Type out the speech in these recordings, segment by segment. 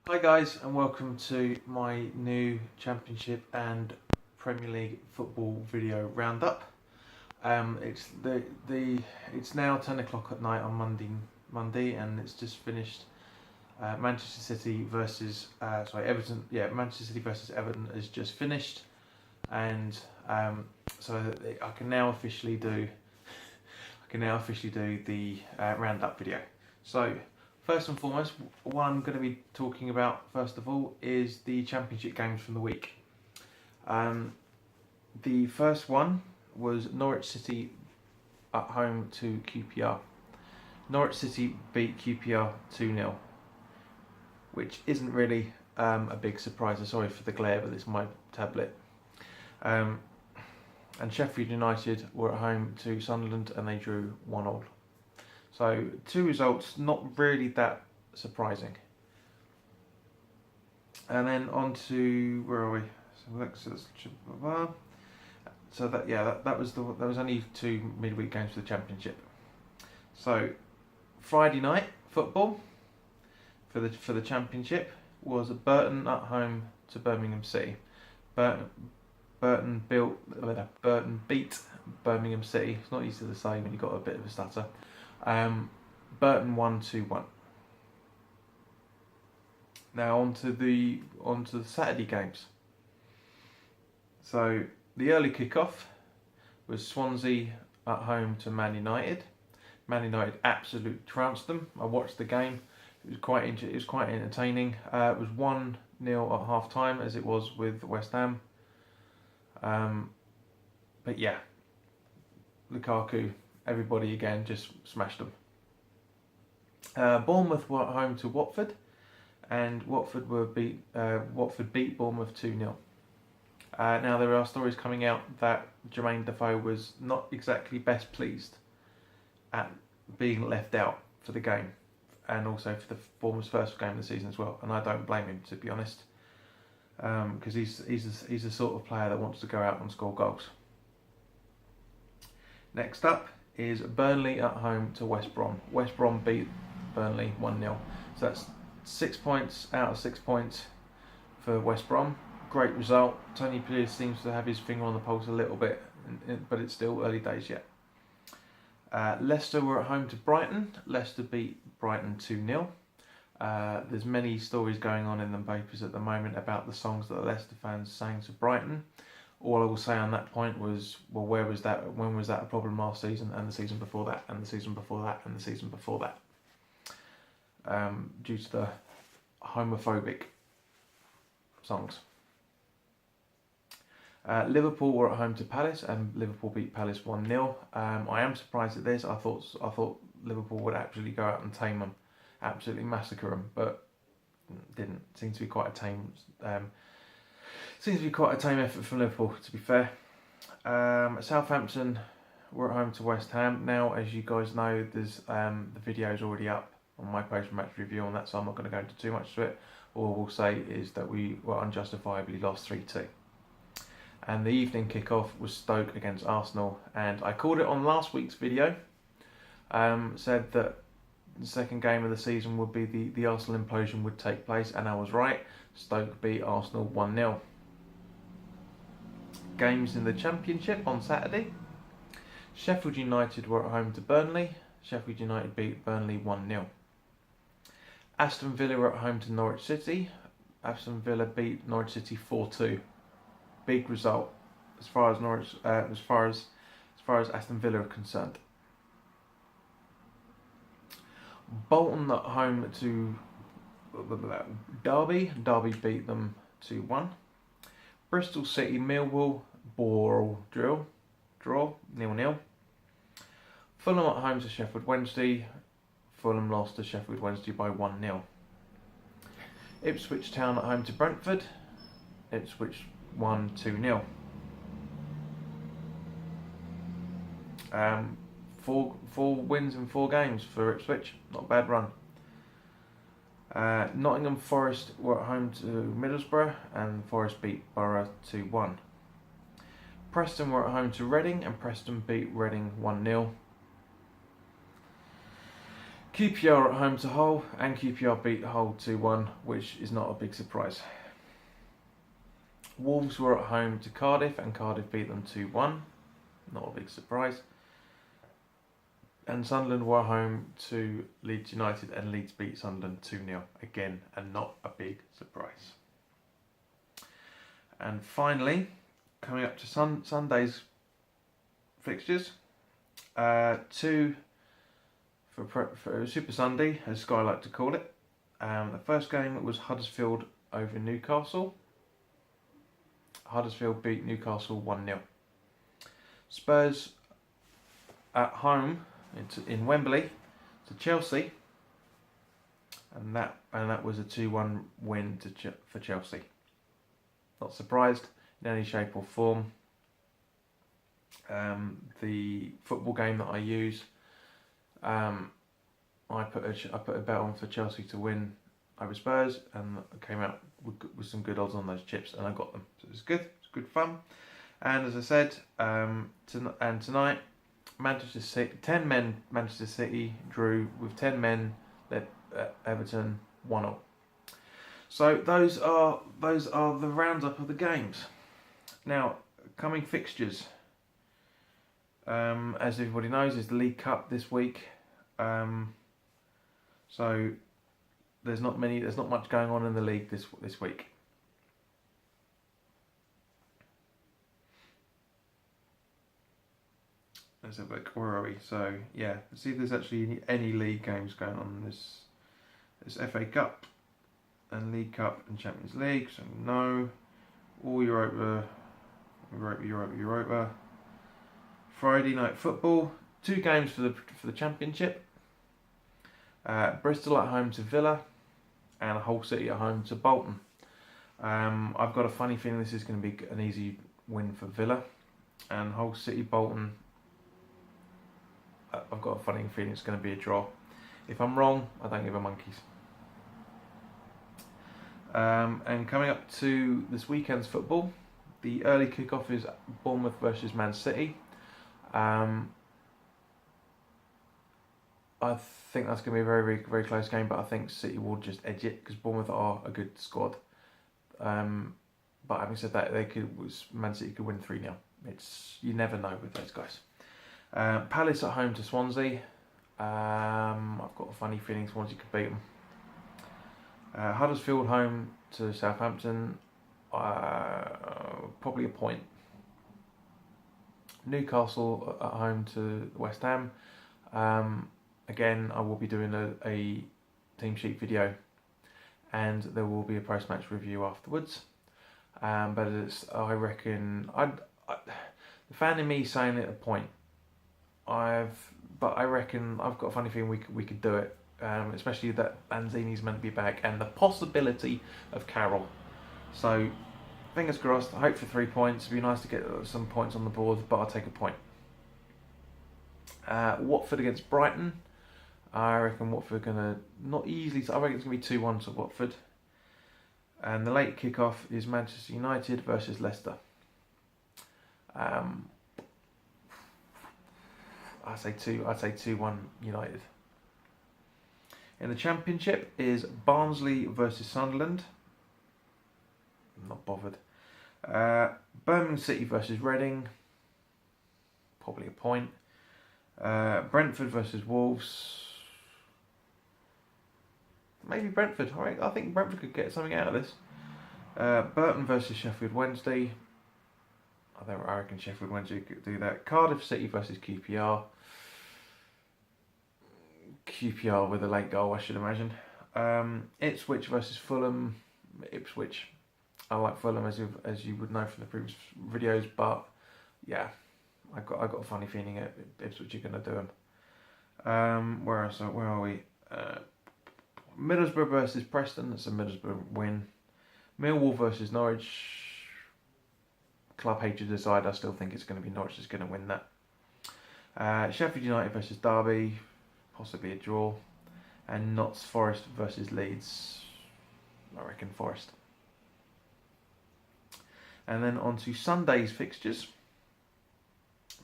Hi guys, and welcome to my new Championship and Premier League football video roundup. It's now 10 o'clock at night on Monday, and it's just finished. Manchester City versus Everton. Yeah, Manchester City versus Everton has just finished, and so I can now officially do the roundup video. So, first and foremost, what I'm going to be talking about first of all is the Championship games from the week. The first one was Norwich City at home to QPR. Norwich City beat QPR 2-0, which isn't really a big surprise. I'm sorry for the glare, but it's my tablet. And Sheffield United were at home to Sunderland and they drew 1-1. So, two results not really that surprising. And then on to, where are we? That was only two midweek games for the Championship. So, Friday night football for the Championship was Burton at home to Birmingham City. Burton beat Birmingham City. It's not easy to say when you've got a bit of a stutter. Burton won 2-1. Now on to the Saturday games. So the early kickoff was Swansea at home to Man United. Man United absolutely trounced them. I watched the game. It was quite entertaining. It was 1-0 at half time, as it was with West Ham. But yeah, Lukaku, everybody again just smashed them. Bournemouth were at home to Watford, and Watford beat Bournemouth 2-0. Now there are stories coming out that Jermaine Defoe was not exactly best pleased at being left out for the game, and also for the Bournemouth's first game of the season as well. And I don't blame him, to be honest, because he's the sort of player that wants to go out and score goals. Next up is Burnley at home to West Brom. West Brom beat Burnley 1-0. So that's 6 points out of 6 points for West Brom. Great result. Tony Pulis seems to have his finger on the pulse a little bit, but it's still early days yet. Leicester were at home to Brighton. Leicester beat Brighton 2-0. There's many stories going on in the papers at the moment about the songs that the Leicester fans sang to Brighton. All I will say on that point was, well, where was that? When was that a problem last season, and the season before that, and the season before that, and the season before that? Due to the homophobic songs. Liverpool were at home to Palace, and Liverpool beat Palace 1-0. I am surprised at this. I thought Liverpool would actually go out and tame them, absolutely massacre them, but didn't. Seems to be quite a tame effort from Liverpool, to be fair. Southampton were at home to West Ham. Now, as you guys know, there's the video is already up on my post-match review on that, so I'm not going to go into too much to it. All I will say is that we were unjustifiably lost 3-2. And the evening kickoff was Stoke against Arsenal, and I called it on last week's video. Said that the second game of the season would be the Arsenal implosion would take place, and I was right. Stoke beat Arsenal 1-0. Games in the Championship on Saturday. Sheffield United were at home to Burnley. Sheffield United beat Burnley 1-0. Aston Villa were at home to Norwich City. Aston Villa beat Norwich City 4-2. Big result as far as Aston Villa are concerned. Bolton at home to Derby. Derby beat them 2-1. Bristol City Millwall draw 0-0. Fulham at home to Sheffield Wednesday. Fulham lost to Sheffield Wednesday by 1-0. Ipswich Town at home to Brentford. Ipswich won 2-0. Four wins in 4 games for Ipswich. Not a bad run. Nottingham Forest were at home to Middlesbrough, and Forest beat Borough 2-1. Preston were at home to Reading, and Preston beat Reading 1-0. QPR at home to Hull, and QPR beat Hull 2-1, which is not a big surprise. Wolves were at home to Cardiff, and Cardiff beat them 2-1, not a big surprise. And Sunderland were home to Leeds United, and Leeds beat Sunderland 2-0, again, and not a big surprise. And finally, coming up to Sunday's fixtures, two for Super Sunday, as Sky like to call it. The first game was Huddersfield over Newcastle. Huddersfield beat Newcastle 1-0. Spurs at home in Wembley to Chelsea, and that was a 2-1 win for Chelsea. Not surprised in any shape or form. The football game that I use, I put a bet on for Chelsea to win over Spurs, and I came out with some good odds on those chips, and I got them. So it was good. It's good fun. And as I said, tonight, Manchester City drew with 10 men led Everton 1-0. So those are the roundup of the games. Now, coming fixtures. As everybody knows, is the League Cup this week. So there's not much going on in the league this week. Let's have a look. Where are we? So yeah, let's see if there's actually any league games going on in this FA Cup and League Cup and Champions League. So no, all Europa. Friday night football. 2 games for the Championship. Bristol at home to Villa, and Hull City at home to Bolton. I've got a funny feeling this is going to be an easy win for Villa, and Hull City Bolton. I've got a funny feeling it's going to be a draw. If I'm wrong, I don't give a monkeys. And coming up to this weekend's football, the early kickoff is Bournemouth versus Man City. I think that's going to be a very, very, very close game, but I think City will just edge it because Bournemouth are a good squad. But having said that, Man City could win 3-0. You never know with those guys. Palace at home to Swansea. I've got a funny feeling Swansea could beat them. Huddersfield home to Southampton. Probably a point. Newcastle at home to West Ham. Again, I will be doing a team sheet video, and there will be a post-match review afterwards. But I reckon the fan in me saying it a point. But I reckon I've got a funny feeling we could do it, especially that Lanzini's meant to be back, and the possibility of Carroll. So fingers crossed. I hope for 3 points. It'd be nice to get some points on the board, but I'll take a point. Watford against Brighton. I reckon Watford are gonna not easily. I reckon it's gonna be 2-1 to Watford. And the late kickoff is Manchester United versus Leicester. I'd say 2-1 United. In the Championship is Barnsley versus Sunderland. I'm not bothered. Birmingham City versus Reading. Probably a point. Brentford versus Wolves. Maybe Brentford. Alright, I think Brentford could get something out of this. Burton versus Sheffield Wednesday. I reckon Sheffield Wednesday could do that. Cardiff City versus QPR. QPR with a late goal, I should imagine. Ipswich versus Fulham. Ipswich. I like Fulham as you would know from the previous videos, but yeah, I got a funny feeling Ipswich are going to do them. Where are we? Middlesbrough versus Preston. That's a Middlesbrough win. Millwall versus Norwich. Club hate to decide. I still think it's going to be Norwich that's going to win that. Sheffield United versus Derby. Possibly a draw. And Notts Forest versus Leeds. I reckon Forest. And then on to Sunday's fixtures,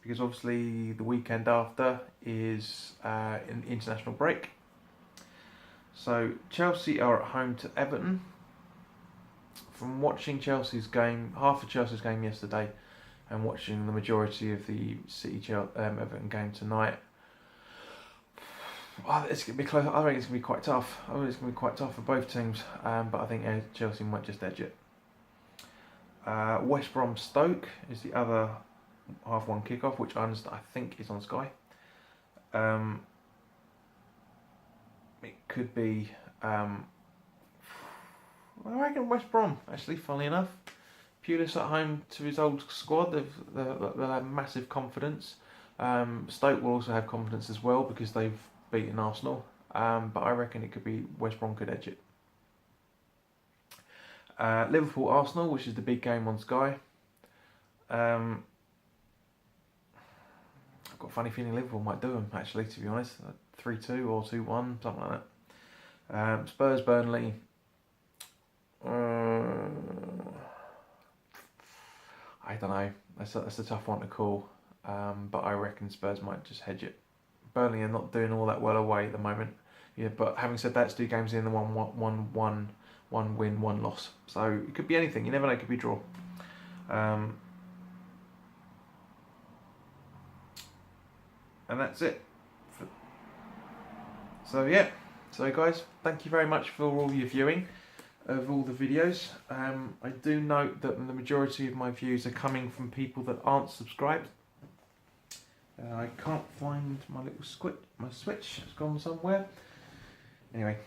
because obviously the weekend after is an international break. So Chelsea are at home to Everton. From watching Chelsea's game, half of Chelsea's game yesterday, and watching the majority of the Everton game tonight, it's going to be close. I think it's going to be quite tough. I think it's going to be quite tough for both teams, but I think Chelsea might just edge it. West Brom Stoke is the other half-1 kickoff, which I think is on Sky. It could be. I reckon West Brom, actually, funnily enough. Pulis at home to his old squad, they'll have massive confidence. Stoke will also have confidence as well because they've beaten Arsenal. But I reckon it could be West Brom could edge it. Liverpool Arsenal, which is the big game on Sky. I've got a funny feeling Liverpool might do them, actually, to be honest. 3-2 or 2-1, something like that. Spurs Burnley. I don't know. That's a tough one to call. But I reckon Spurs might just hedge it. Burnley are not doing all that well away at the moment. Yeah, but having said that, it's 2 games in, the one win, 1 loss. So it could be anything. You never know. It could be a draw. And that's it. So yeah. So guys, thank you very much for all your viewing of all the videos. I do note that the majority of my views are coming from people that aren't subscribed. I can't find my little switch. It's gone somewhere. Anyway,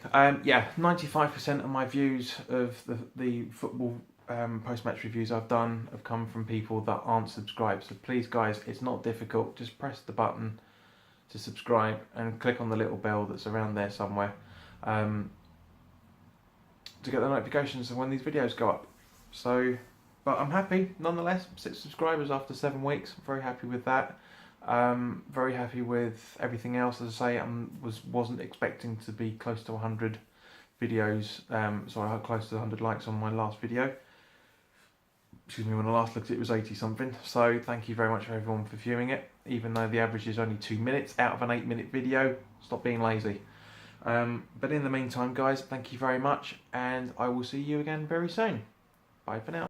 yeah, 95% of my views of the football post-match reviews I've done have come from people that aren't subscribed. So please, guys, it's not difficult. Just press the button to subscribe and click on the little bell that's around there somewhere to get the notifications of when these videos go up. So, but I'm happy nonetheless. 6 subscribers after 7 weeks. I'm very happy with that. Very happy with everything else. As I say, wasn't expecting to be close to 100 videos. Sorry, close to 100 likes on my last video. Excuse me, when I last looked it was 80 something. So thank you very much for everyone for viewing it. Even though the average is only 2 minutes out of an 8-minute video. Stop being lazy. But in the meantime, guys, thank you very much, and I will see you again very soon. Bye for now.